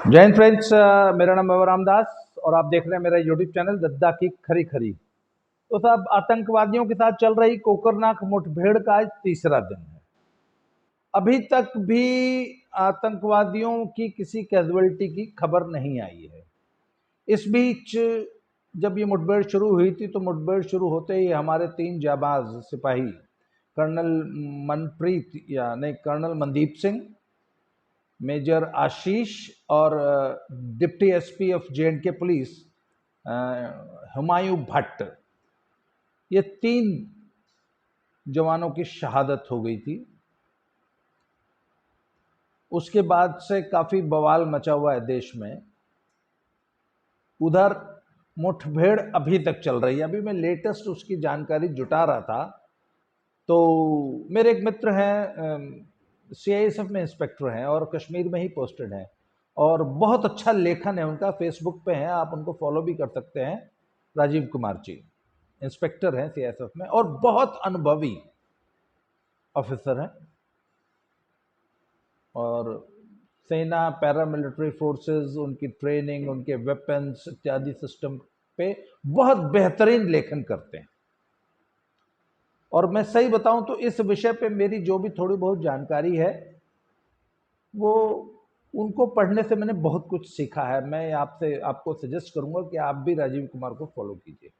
जय हिंद फ्रेंड्स, मेरा नाम है रामदास और आप देख रहे हैं मेरा यूट्यूब चैनल दद्दा की खरी खरी। तो साहब, आतंकवादियों के साथ चल रही कोकरनाक मुठभेड़ का आज तीसरा दिन है। अभी तक भी आतंकवादियों की किसी कैजुअलिटी की खबर नहीं आई है। इस बीच जब ये मुठभेड़ शुरू हुई थी तो मुठभेड़ शुरू होते ही हमारे 3 जाबाज सिपाही कर्नल मनप्रीत या नहीं कर्नल मनदीप सिंह, मेजर आशीष और deputy SP of जे&के police Humayun Bhatt, ये 3 जवानों की शहादत हो गई थी। उसके बाद से काफ़ी बवाल मचा हुआ है देश में। उधर मुठभेड़ अभी तक चल रही है। अभी मैं लेटेस्ट उसकी जानकारी जुटा रहा था तो मेरे एक मित्र हैं, सीआईएसएफ में इंस्पेक्टर हैं और कश्मीर में ही पोस्टेड हैं और बहुत अच्छा लेखन है उनका, फेसबुक पे है, आप उनको फॉलो भी कर सकते हैं। राजीव कुमार जी इंस्पेक्टर हैं सीआईएसएफ में और बहुत अनुभवी ऑफिसर हैं और सेना, पैरामिलिट्री फोर्सेस, उनकी ट्रेनिंग, उनके वेपन्स इत्यादि सिस्टम पे बहुत बेहतरीन लेखन करते हैं। और मैं सही बताऊं तो इस विषय पे मेरी जो भी थोड़ी बहुत जानकारी है वो उनको पढ़ने से मैंने बहुत कुछ सीखा है। मैं आपको सजेस्ट करूंगा कि आप भी राजीव कुमार को फॉलो कीजिए।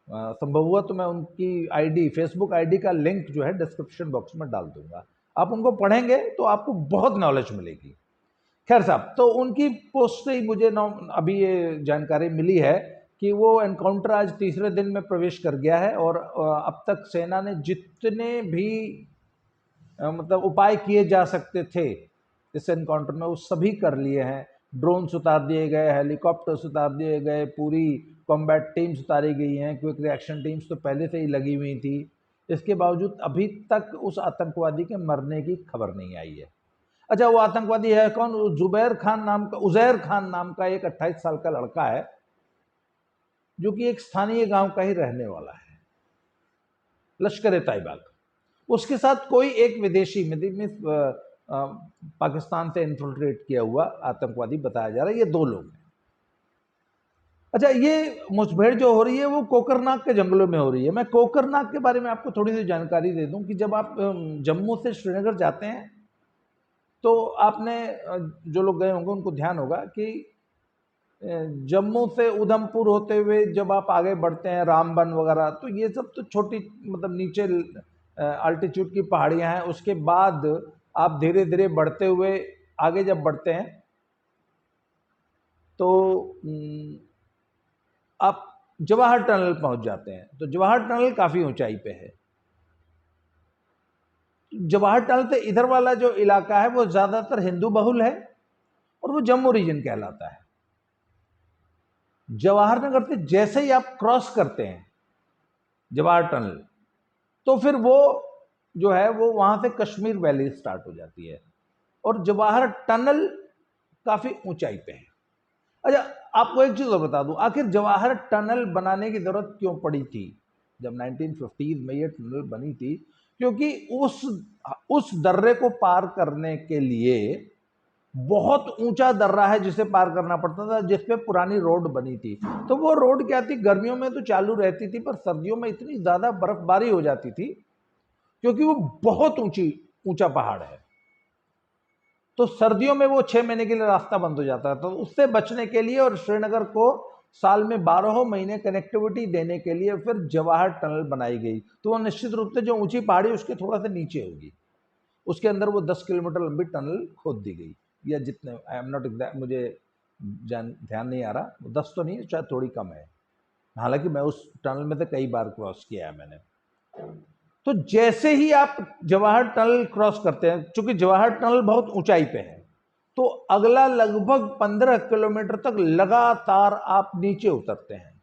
संभव हुआ तो मैं उनकी आईडी, फेसबुक आईडी का लिंक जो है डिस्क्रिप्शन बॉक्स में डाल दूंगा। आप उनको पढ़ेंगे तो आपको बहुत नॉलेज मिलेगी। खैर साहब, तो उनकी पोस्ट से ही मुझे अभी ये जानकारी मिली है कि वो एनकाउंटर आज तीसरे दिन में प्रवेश कर गया है और अब तक सेना ने जितने भी मतलब उपाय किए जा सकते थे इस एनकाउंटर में वो सभी कर लिए हैं। ड्रोन्स उतार दिए गए, हेलीकॉप्टर्स उतार दिए गए, पूरी कॉम्बैट टीम्स उतारी गई हैं, क्विक रिएक्शन टीम्स तो पहले से ही लगी हुई थी। इसके बावजूद अभी तक उस आतंकवादी के मरने की खबर नहीं आई है। अच्छा, वो आतंकवादी है कौन? उजैर खान नाम का एक 28 साल का लड़का है जो कि एक स्थानीय गांव का ही रहने वाला है, लश्कर ए तैयबा। उसके साथ कोई एक विदेशी पाकिस्तान से इन्फिल्ट्रेट किया हुआ आतंकवादी बताया जा रहा है। ये 2 लोग हैं। अच्छा, ये मुठभेड़ जो हो रही है वो कोकरनाग के जंगलों में हो रही है। मैं कोकरनाग के बारे में आपको थोड़ी सी जानकारी दे दूं कि जब आप जम्मू से श्रीनगर जाते हैं तो आपने, जो लोग गए होंगे उनको ध्यान होगा कि जम्मू से उधमपुर होते हुए जब आप आगे बढ़ते हैं रामबन वगैरह, तो ये सब तो छोटी मतलब नीचे अल्टीट्यूड की पहाड़ियां हैं। उसके बाद आप धीरे धीरे बढ़ते हुए आगे जब बढ़ते हैं तो आप जवाहर टनल पहुंच जाते हैं। तो जवाहर टनल काफ़ी ऊंचाई पे है। जवाहर टनल से इधर वाला जो इलाका है वो ज़्यादातर हिंदू बहुल है और वो जम्मू रीजन कहलाता है। जवाहर नगर से जैसे ही आप क्रॉस करते हैं जवाहर टनल, तो फिर वो जो है वो वहां से कश्मीर वैली स्टार्ट हो जाती है और जवाहर टनल काफी ऊंचाई पे है। अच्छा, आपको एक चीज और बता दूं, आखिर जवाहर टनल बनाने की जरूरत क्यों पड़ी थी जब 1950s में ये टनल बनी थी? क्योंकि उस दर्रे को पार करने के लिए बहुत ऊंचा दर्रा है जिसे पार करना पड़ता था, जिसपे पुरानी रोड बनी थी। तो वो रोड क्या थी, गर्मियों में तो चालू रहती थी पर सर्दियों में इतनी ज्यादा बर्फबारी हो जाती थी क्योंकि वो बहुत ऊंचा पहाड़ है। तो सर्दियों में वो 6 महीने के लिए रास्ता बंद हो जाता है। तो उससे बचने के लिए और श्रीनगर को साल में 12 महीने कनेक्टिविटी देने के लिए फिर जवाहर टनल बनाई गई। तो वो निश्चित रूप से जो ऊंची पहाड़ी उसके थोड़ा सा नीचे होगी, उसके अंदर वो 10 किलोमीटर लंबी टनल खोद दी गई, या जितने, आई एम नॉट एग्जैक्ट, मुझे ध्यान नहीं आ रहा, 10 तो नहीं, शायद थोड़ी कम है। हालांकि मैं उस टनल में से कई बार क्रॉस किया है मैंने। तो जैसे ही आप जवाहर टनल क्रॉस करते हैं, चूंकि जवाहर टनल बहुत ऊंचाई पे है, तो अगला लगभग 15 किलोमीटर तक लगातार आप नीचे उतरते हैं,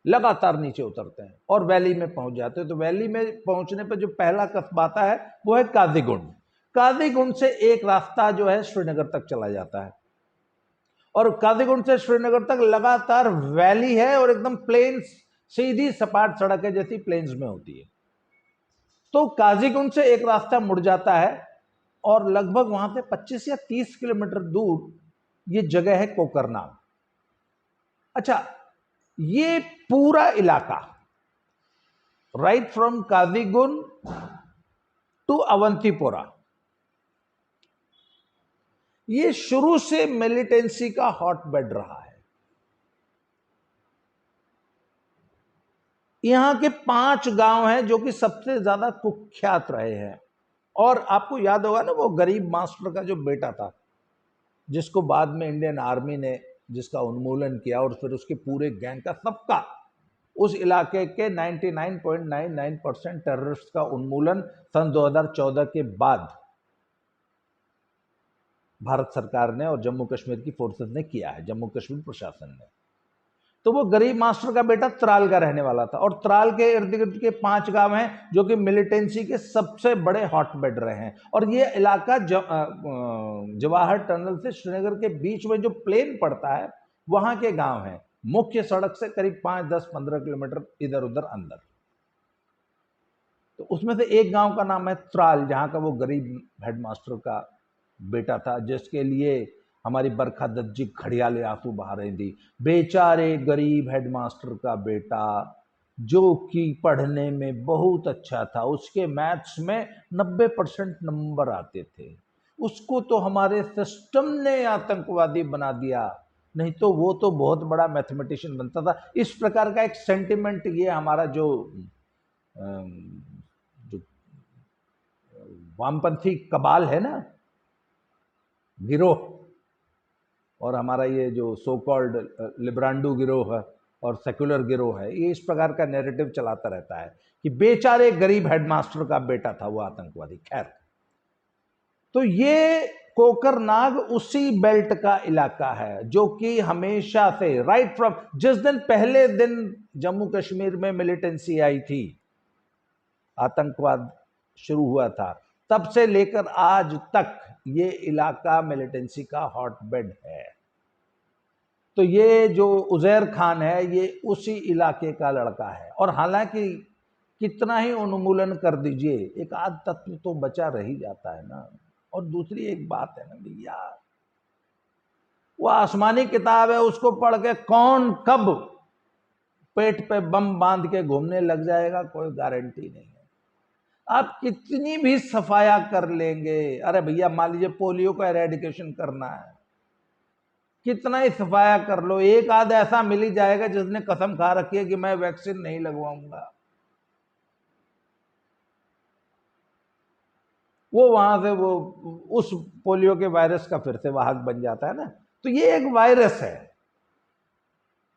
लगातार नीचे उतरते हैं और वैली में पहुंच जाते हैं। तो वैली में पहुंचने पर जो पहला कस्बा आता है वो है काजीगुंड। काजीगुंड से एक रास्ता जो है श्रीनगर तक चला जाता है और काजीगुंड से श्रीनगर तक लगातार वैली है और एकदम प्लेन्स, सीधी सपाट सड़क है जैसी प्लेन्स में होती है। तो काजीगुंड से एक रास्ता मुड़ जाता है और लगभग वहां से 25 या 30 किलोमीटर दूर ये जगह है कोकरनाग। अच्छा, ये पूरा इलाका right from Qazigund to Awantipora, ये शुरू से मिलिटेंसी का हॉटबेड रहा है। यहां के 5 गांव हैं जो कि सबसे ज्यादा कुख्यात रहे हैं। और आपको याद होगा ना, वो गरीब मास्टर का जो बेटा था, जिसको बाद में इंडियन आर्मी ने जिसका उन्मूलन किया, और फिर उसके पूरे गैंग का सबका, उस इलाके के 99.99% टेररिस्ट का उन्मूलन सन 2014 के बाद भारत सरकार ने और जम्मू कश्मीर की फोर्सेस ने किया है, जम्मू कश्मीर प्रशासन ने। तो वो गरीब मास्टर का बेटा त्राल का रहने वाला था, और त्राल के इर्द गिर्द के 5 गांव हैं जो कि मिलिटेंसी के सबसे बड़े हॉटबेड रहे हैं। और ये इलाका जवाहर टनल से श्रीनगर के बीच में जो प्लेन पड़ता है, वहां के गांव हैं, मुख्य सड़क से करीब 5, 10, 15 किलोमीटर इधर उधर अंदर। तो उसमें से एक गांव का नाम है त्राल, जहां का वो गरीब हेडमास्टर का बेटा था, जिसके लिए हमारी बरखा दत्त जी खड़ियाले आंसू बहा रही थी। बेचारे गरीब हेडमास्टर का बेटा, जो कि पढ़ने में बहुत अच्छा था, उसके मैथ्स में 90% नंबर आते थे, उसको तो हमारे सिस्टम ने आतंकवादी बना दिया, नहीं तो वो तो बहुत बड़ा मैथमेटिशियन बनता था। इस प्रकार का एक सेंटिमेंट ये हमारा जो वामपंथी कबाल है ना, गिरोह, और हमारा ये जो सो कॉल्ड लिब्रांडू गिरोह है और सेक्युलर गिरोह है, ये इस प्रकार का नैरेटिव चलाता रहता है कि बेचारे गरीब हेडमास्टर का बेटा था वो आतंकवादी। खैर, तो ये कोकरनाग उसी बेल्ट का इलाका है जो कि हमेशा से राइट फ्रॉम जिस दिन पहले दिन जम्मू कश्मीर में मिलिटेंसी आई थी, आतंकवाद शुरू हुआ था, तब से लेकर आज तक ये इलाका मिलिटेंसी का हॉटबेड है। तो ये जो उजैर खान है, ये उसी इलाके का लड़का है। और हालांकि कितना ही उन्मूलन कर दीजिए, एक आध तत्व तो बचा रह ही जाता है ना। और दूसरी एक बात है ना भैया, वो आसमानी किताब है, उसको पढ़ के कौन कब पेट पे बम बांध के घूमने लग जाएगा, कोई गारंटी नहीं है। आप कितनी भी सफाया कर लेंगे, अरे भैया मान लीजिए पोलियो का एरेडिकेशन करना है, कितना ही सफाया कर लो, एक आध ऐसा मिल ही जाएगा जिसने कसम खा रखी है कि मैं वैक्सीन नहीं लगवाऊंगा। वो वहां से वो उस पोलियो के वायरस का फिर से वाहक बन जाता है ना। तो ये एक वायरस है,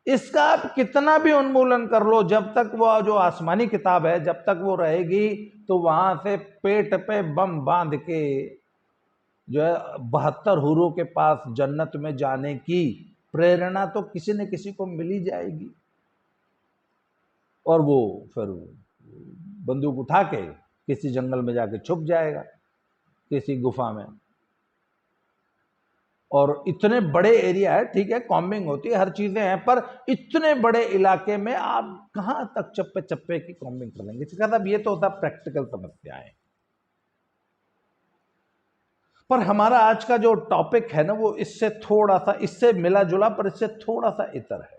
इसका आप कितना भी उन्मूलन कर लो, जब तक वो जो आसमानी किताब है जब तक वो रहेगी, तो वहां से पेट पे बम बांध के जो है 72 हूरों के पास जन्नत में जाने की प्रेरणा तो किसी न किसी को मिली जाएगी। और वो फिर बंदूक उठा के किसी जंगल में जाके छुप जाएगा, किसी गुफा में। और इतने बड़े एरिया है, ठीक है, कॉम्बिंग होती है, हर चीजें हैं, पर इतने बड़े इलाके में आप कहां तक चप्पे चप्पे की कॉम्बिंग कर लेंगे। इसका मतलब ये तो होता प्रैक्टिकल समस्याएं। पर हमारा आज का जो टॉपिक है ना, वो इससे थोड़ा सा, इससे मिला जुला पर इससे थोड़ा सा इतर है।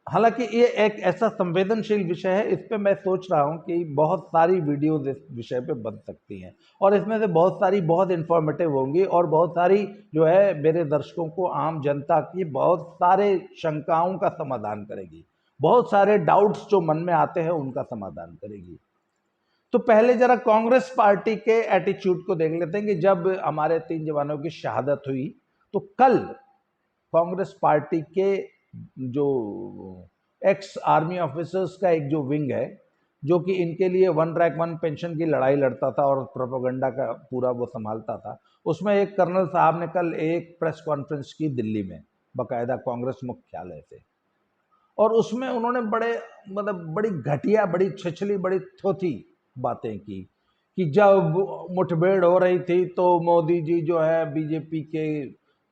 हालांकि ये एक ऐसा संवेदनशील विषय है, इस पे मैं सोच रहा हूं कि बहुत सारी वीडियोस इस विषय पे बन सकती हैं, और इसमें से बहुत सारी बहुत इंफॉर्मेटिव होंगी, और बहुत सारी जो है मेरे दर्शकों को, आम जनता की बहुत सारे शंकाओं का समाधान करेगी, बहुत सारे डाउट्स जो मन में आते हैं उनका समाधान करेगी। तो पहले जरा कांग्रेस पार्टी के एटीट्यूड को देख लेते हैं कि जब हमारे 3 जवानों की शहादत हुई, तो कल कांग्रेस पार्टी के जो एक्स आर्मी ऑफिसर्स का एक जो विंग है, जो कि इनके लिए 1 रैंक 1 पेंशन की लड़ाई लड़ता था और प्रोपेगेंडा का पूरा वो संभालता था, उसमें एक कर्नल साहब ने कल एक प्रेस कॉन्फ्रेंस की दिल्ली में, बाकायदा कांग्रेस मुख्यालय से। और उसमें उन्होंने बड़े मतलब बड़ी घटिया, बड़ी छिछली, बड़ी थोथी बातें की कि जब मुठभेड़ हो रही थी तो मोदी जी जो है बीजेपी के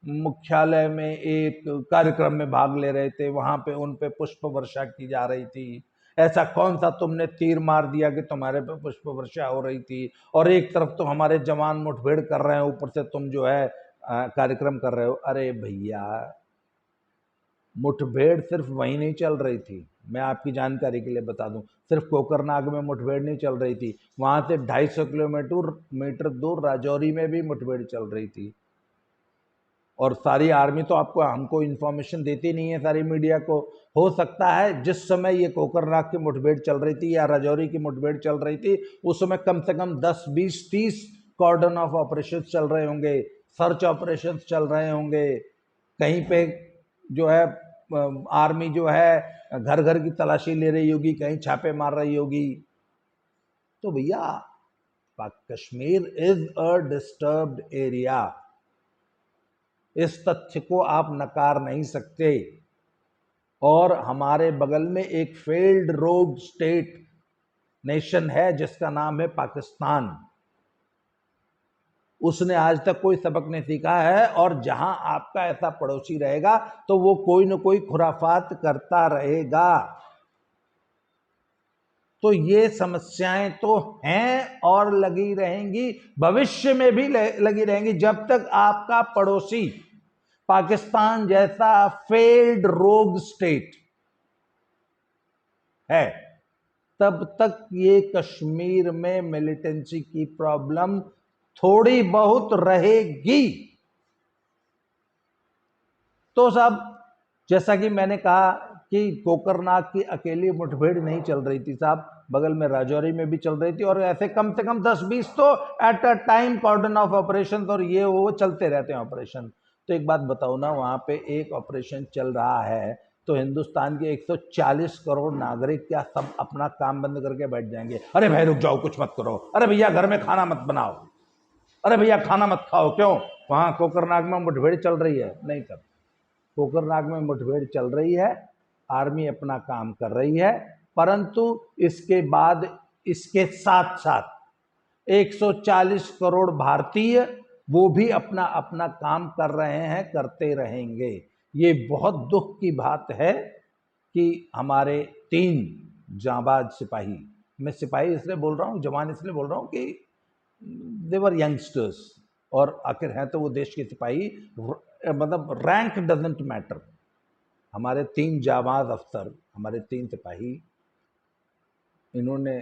मुख्यालय में एक कार्यक्रम में भाग ले रहे थे, वहां पे उन पे पुष्प वर्षा की जा रही थी, ऐसा कौन सा तुमने तीर मार दिया कि तुम्हारे पे पुष्प वर्षा हो रही थी, और एक तरफ तो हमारे जवान मुठभेड़ कर रहे हैं, ऊपर से तुम जो है कार्यक्रम कर रहे हो। अरे भैया, मुठभेड़ सिर्फ वहीं नहीं चल रही थी, मैं आपकी जानकारी के लिए बता दूं, सिर्फ कोकरनाग में मुठभेड़ नहीं चल रही थी, वहां से 250 किलोमीटर दूर राजौरी में भी मुठभेड़ चल रही थी। और सारी आर्मी तो आपको हमको इन्फॉर्मेशन देती नहीं है, सारी मीडिया को। हो सकता है जिस समय ये कोकरनाग की मुठभेड़ चल रही थी या राजौरी की मुठभेड़ चल रही थी, उस समय कम से कम 10, 20, 30 कॉर्डन ऑफ ऑपरेशन चल रहे होंगे, सर्च ऑपरेशन चल रहे होंगे, कहीं पे जो है आर्मी जो है घर घर की तलाशी ले रही होगी, कहीं छापे मार रही होगी। तो भैया, Kashmir is a disturbed area, इस तथ्य को आप नकार नहीं सकते। और हमारे बगल में एक फेल्ड रोग स्टेट नेशन है जिसका नाम है पाकिस्तान, उसने आज तक कोई सबक नहीं सीखा है, और जहां आपका ऐसा पड़ोसी रहेगा तो वो कोई न कोई खुराफात करता रहेगा। तो ये समस्याएं तो हैं और लगी रहेंगी, भविष्य में भी लगी रहेंगी, जब तक आपका पड़ोसी पाकिस्तान जैसा फेल्ड रोग स्टेट है, तब तक ये कश्मीर में मिलिटेंसी की प्रॉब्लम थोड़ी बहुत रहेगी। तो साहब, जैसा कि मैंने कहा कि कोकरनाग की अकेली मुठभेड़ नहीं चल रही थी साहब, बगल में राजौरी में भी चल रही थी, और ऐसे कम से कम 10-20 तो at a time cordon of operation और ये वो चलते रहते हैं ऑपरेशन। तो एक बात बताओ ना, वहां पे एक ऑपरेशन चल रहा है तो हिंदुस्तान के 140 करोड़ नागरिक क्या सब अपना काम बंद करके बैठ जाएंगे? अरे भाई रुक जाओ, कुछ मत करो, अरे भैया घर में खाना मत बनाओ, अरे भैया खाना मत खाओ, क्यों? वहां कोकरनाग में मुठभेड़ चल रही है? नहीं सर, कोकरनाग में मुठभेड़ चल रही है, आर्मी अपना काम कर रही है, परंतु इसके बाद इसके साथ साथ 140 करोड़ भारतीय वो भी अपना अपना काम कर रहे हैं, करते रहेंगे। ये बहुत दुख की बात है कि हमारे 3 जांबाज सिपाही, मैं सिपाही इसलिए बोल रहा हूँ, जवान इसलिए बोल रहा हूँ कि देवर यंगस्टर्स, और आखिर हैं तो वो देश के सिपाही, मतलब रैंक डजंट मैटर। हमारे 3 जाबाज अफसर, हमारे 3 सिपाही, इन्होंने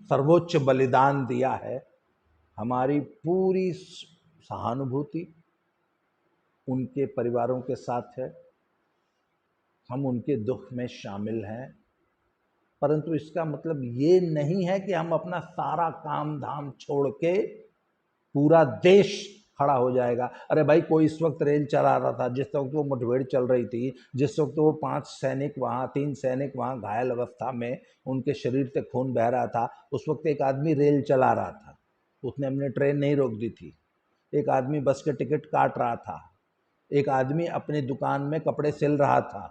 सर्वोच्च बलिदान दिया है। हमारी पूरी सहानुभूति उनके परिवारों के साथ है, हम उनके दुख में शामिल हैं, परंतु इसका मतलब ये नहीं है कि हम अपना सारा काम धाम छोड़ के पूरा देश खड़ा हो जाएगा। अरे भाई, कोई इस वक्त रेल चला रहा था जिस वक्त वो मुठभेड़ चल रही थी, जिस वक्त वो 5 सैनिक वहाँ, 3 सैनिक वहाँ घायल अवस्था में, उनके शरीर से खून बह रहा था, उस वक्त एक आदमी रेल चला रहा था, उसने अपनी ट्रेन नहीं रोक दी थी। एक आदमी बस के टिकट काट रहा था, एक आदमी अपनी दुकान में कपड़े सिल रहा था,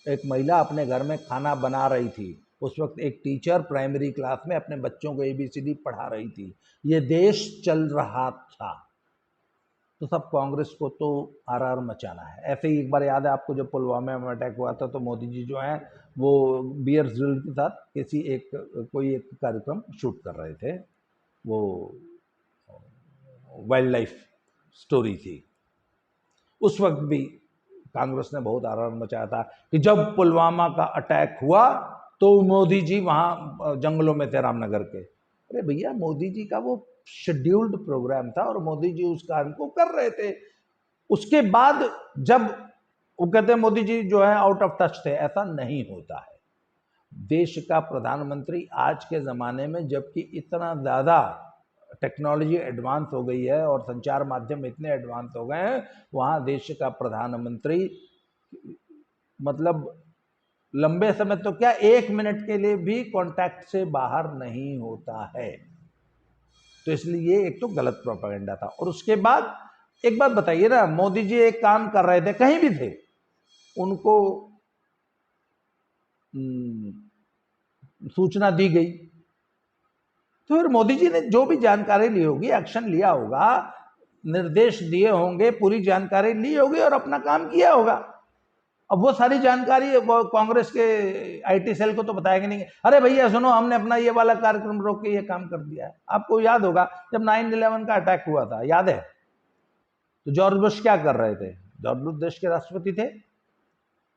एक महिला अपने घर में खाना बना रही थी, उस वक्त एक टीचर प्राइमरी क्लास में अपने बच्चों को ABCD पढ़ा रही थी। ये देश चल रहा था। तो सब कांग्रेस को तो आर मचाना है। ऐसे ही एक बार याद है आपको, जब पुलवामा में अटैक हुआ था तो मोदी जी जो हैं वो बियर ग्रिल के साथ कोई एक कार्यक्रम शूट कर रहे थे, वो वाइल्ड लाइफ स्टोरी थी। उस वक्त भी कांग्रेस ने बहुत आराम मचाया था कि जब पुलवामा का अटैक हुआ तो मोदी जी वहां जंगलों में थे रामनगर के। अरे भैया, मोदी जी का वो शेड्यूल्ड प्रोग्राम था और मोदी जी उस काम को कर रहे थे। उसके बाद जब वो कहते हैं मोदी जी जो है आउट ऑफ टच थे, ऐसा नहीं होता है। देश का प्रधानमंत्री आज के ज़माने में, जबकि इतना ज़्यादा टेक्नोलॉजी एडवांस हो गई है और संचार माध्यम इतने एडवांस हो गए हैं, वहाँ देश का प्रधानमंत्री मतलब लंबे समय तो क्या, 1 मिनट के लिए भी कांटेक्ट से बाहर नहीं होता है। तो इसलिए ये एक तो गलत प्रोपेगेंडा था। और उसके बाद एक बात बताइए ना, मोदी जी एक काम कर रहे थे, कहीं भी थे, उनको सूचना दी गई, तो फिर मोदी जी ने जो भी जानकारी ली होगी, एक्शन लिया होगा, निर्देश दिए होंगे, पूरी जानकारी ली होगी और अपना काम किया होगा। अब वो सारी जानकारी वो कांग्रेस के आईटी सेल को तो बताएंगे नहीं, अरे भैया सुनो हमने अपना ये वाला कार्यक्रम रोक के ये काम कर दिया है। आपको याद होगा जब 9/11 का अटैक हुआ था, याद है, तो जॉर्ज बुश क्या कर रहे थे? जॉर्ज बुश देश के राष्ट्रपति थे,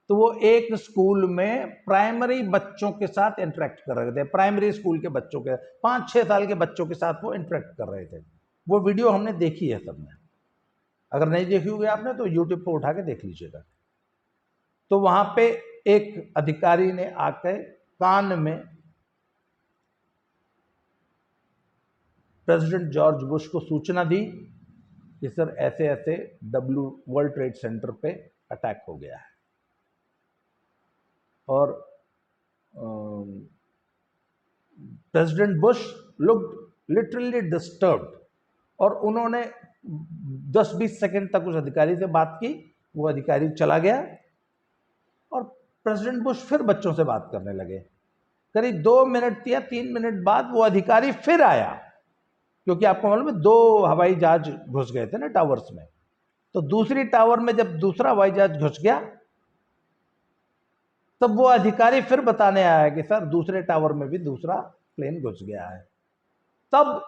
तो वो एक स्कूल में प्राइमरी बच्चों के साथ इंटरेक्ट कर रहे थे, प्राइमरी स्कूल के बच्चों के 5-6 साल के बच्चों के साथ वो इंटरेक्ट कर रहे थे। वो वीडियो हमने देखी है सबने, अगर नहीं देखी होगी आपने तो यूट्यूब पर उठा के देख लीजिएगा। तो वहां पे एक अधिकारी ने आकर कान में प्रेसिडेंट जॉर्ज बुश को सूचना दी कि सर ऐसे ऐसे वर्ल्ड ट्रेड सेंटर पे अटैक हो गया है, और president Bush looked literally disturbed, और उन्होंने 10-20 सेकंड तक उस अधिकारी से बात की। वो अधिकारी चला गया और प्रेसिडेंट बुश फिर बच्चों से बात करने लगे। करीब 2 मिनट या 3 मिनट बाद वो अधिकारी फिर आया, क्योंकि आपको मालूम है 2 हवाई जहाज घुस गए थे ना टावर्स में। तो दूसरी टावर में जब दूसरा हवाई जहाज घुस गया, तब वो अधिकारी फिर बताने आया कि सर दूसरे टावर में भी दूसरा प्लेन घुस गया है। तब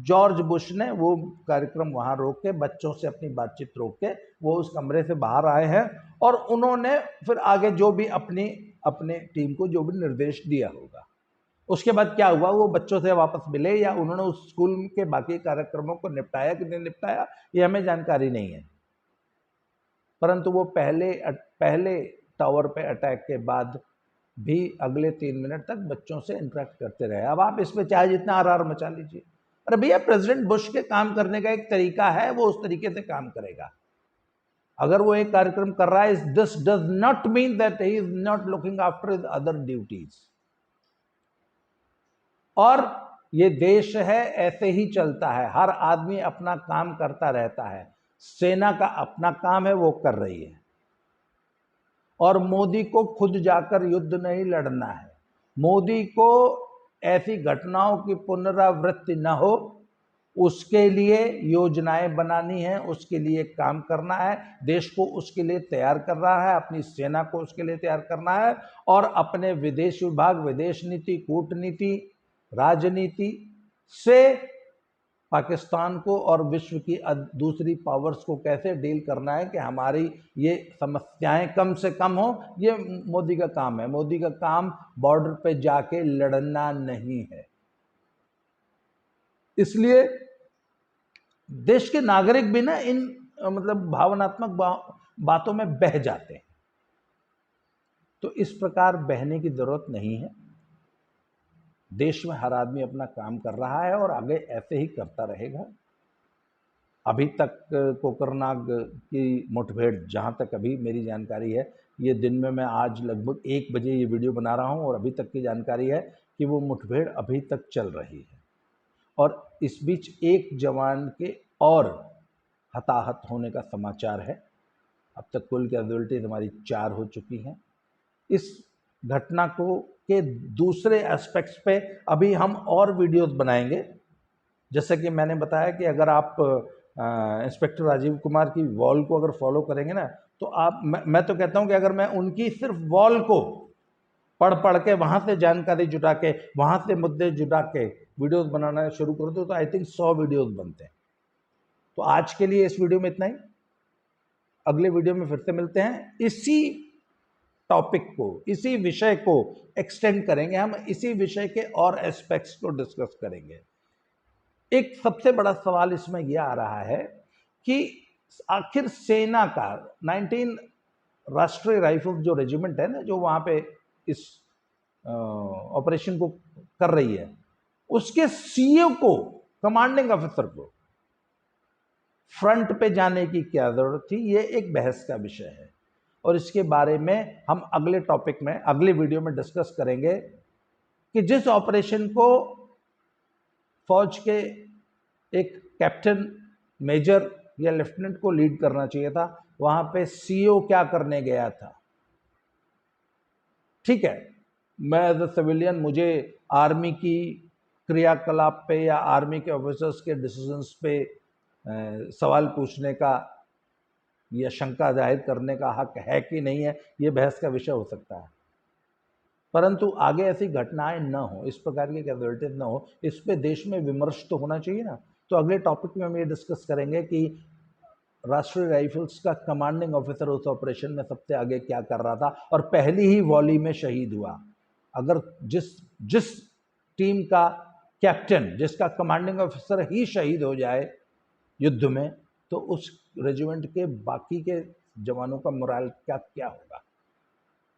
जॉर्ज बुश ने वो कार्यक्रम वहां रोक के, बच्चों से अपनी बातचीत रोक के वो उस कमरे से बाहर आए हैं, और उन्होंने फिर आगे जो भी अपने टीम को जो भी निर्देश दिया होगा। उसके बाद क्या हुआ, वो बच्चों से वापस मिले या उन्होंने उस स्कूल के बाकी कार्यक्रमों को निपटाया कि नहीं निपटाया, ये हमें जानकारी नहीं है। परंतु वो पहले टावर पे अटैक के बाद भी अगले 3 मिनट तक बच्चों से इंटरेक्ट करते रहे। अब आप इसमें चाहे जितना आर मचा लीजिए, अरे भैया प्रेसिडेंट बुश के काम करने का एक तरीका है, वो उस तरीके से काम करेगा। अगर वो एक कार्यक्रम कर रहा है, this does not mean that he is not looking after his other duties. और ये देश है, ऐसे ही चलता है, हर आदमी अपना काम करता रहता है। सेना का अपना काम है, वो कर रही है, और मोदी को खुद जाकर युद्ध नहीं लड़ना है। मोदी को ऐसी घटनाओं की पुनरावृत्ति न हो, उसके लिए योजनाएं बनानी है, उसके लिए काम करना है, देश को उसके लिए तैयार कर रहा है, अपनी सेना को उसके लिए तैयार करना है, और अपने विदेश विभाग, विदेश नीति, कूटनीति, राजनीति से पाकिस्तान को और विश्व की दूसरी पावर्स को कैसे डील करना है कि हमारी ये समस्याएं कम से कम हो, ये मोदी का काम है। मोदी का काम बॉर्डर पे जाके लड़ना नहीं है। इसलिए देश के नागरिक भी ना इन मतलब भावनात्मक बातों में बह जाते हैं, तो इस प्रकार बहने की जरूरत नहीं है। देश में हर आदमी अपना काम कर रहा है और आगे ऐसे ही करता रहेगा। अभी तक कोकरनाग की मुठभेड़, जहाँ तक अभी मेरी जानकारी है, ये दिन में मैं आज लगभग 1 बजे ये वीडियो बना रहा हूँ, और अभी तक की जानकारी है कि वो मुठभेड़ अभी तक चल रही है, और इस बीच एक जवान के और हताहत होने का समाचार है। अब तक कुल कैजुअलिटीज हमारी 4 हो चुकी हैं। इस घटना को के दूसरे एस्पेक्ट्स पे अभी हम और वीडियोस बनाएंगे। जैसे कि मैंने बताया कि अगर आप इंस्पेक्टर राजीव कुमार की वॉल को अगर फॉलो करेंगे ना, तो आप मैं तो कहता हूं कि अगर मैं उनकी सिर्फ वॉल को पढ़ के वहां से जानकारी जुटा के, वहां से मुद्दे जुटा के वीडियोस बनाना शुरू कर दो, तो आई थिंक 100 वीडियोस बनते हैं। तो आज के लिए इस वीडियो में इतना ही। अगले वीडियो में फिर से मिलते हैं। इसी टॉपिक को, इसी विषय को एक्सटेंड करेंगे, हम इसी विषय के और एस्पेक्ट्स को डिस्कस करेंगे। एक सबसे बड़ा सवाल इसमें यह आ रहा है कि आखिर सेना का 19 राष्ट्रीय राइफल्स जो रेजिमेंट है ना, जो वहां पे इस ऑपरेशन को कर रही है, उसके सीईओ को, कमांडिंग ऑफिसर को फ्रंट पे जाने की क्या जरूरत थी, ये एक बहस का विषय है, और इसके बारे में हम अगले टॉपिक में, अगले वीडियो में डिस्कस करेंगे कि जिस ऑपरेशन को फौज के एक कैप्टन, मेजर या लेफ्टिनेंट को लीड करना चाहिए था, वहां पे सीईओ क्या करने गया था। ठीक है, मैं एज अ सिविलियन, मुझे आर्मी की क्रियाकलाप पे या आर्मी के ऑफिसर्स के डिसीजंस पे सवाल पूछने का या शंका जाहिर करने का हक है कि नहीं है, ये बहस का विषय हो सकता है। परंतु आगे ऐसी घटनाएं न हो, इस प्रकार की कैजुअलिटीज न हो, इस पे देश में विमर्श तो होना चाहिए ना। तो अगले टॉपिक में हम ये डिस्कस करेंगे कि राष्ट्रीय राइफल्स का कमांडिंग ऑफिसर उस ऑपरेशन में सबसे आगे क्या कर रहा था और पहली ही वॉली में शहीद हुआ। अगर जिस जिस टीम का कैप्टन, जिसका कमांडिंग ऑफिसर ही शहीद हो जाए युद्ध में, तो उस रेजिमेंट के बाकी के जवानों का मोरल क्या क्या होगा।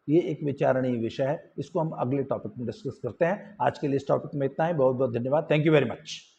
ये एक विचारणीय विषय है, इसको हम अगले टॉपिक में डिस्कस करते हैं। आज के लिए इस टॉपिक में इतना ही। बहुत बहुत धन्यवाद। Thank you very much.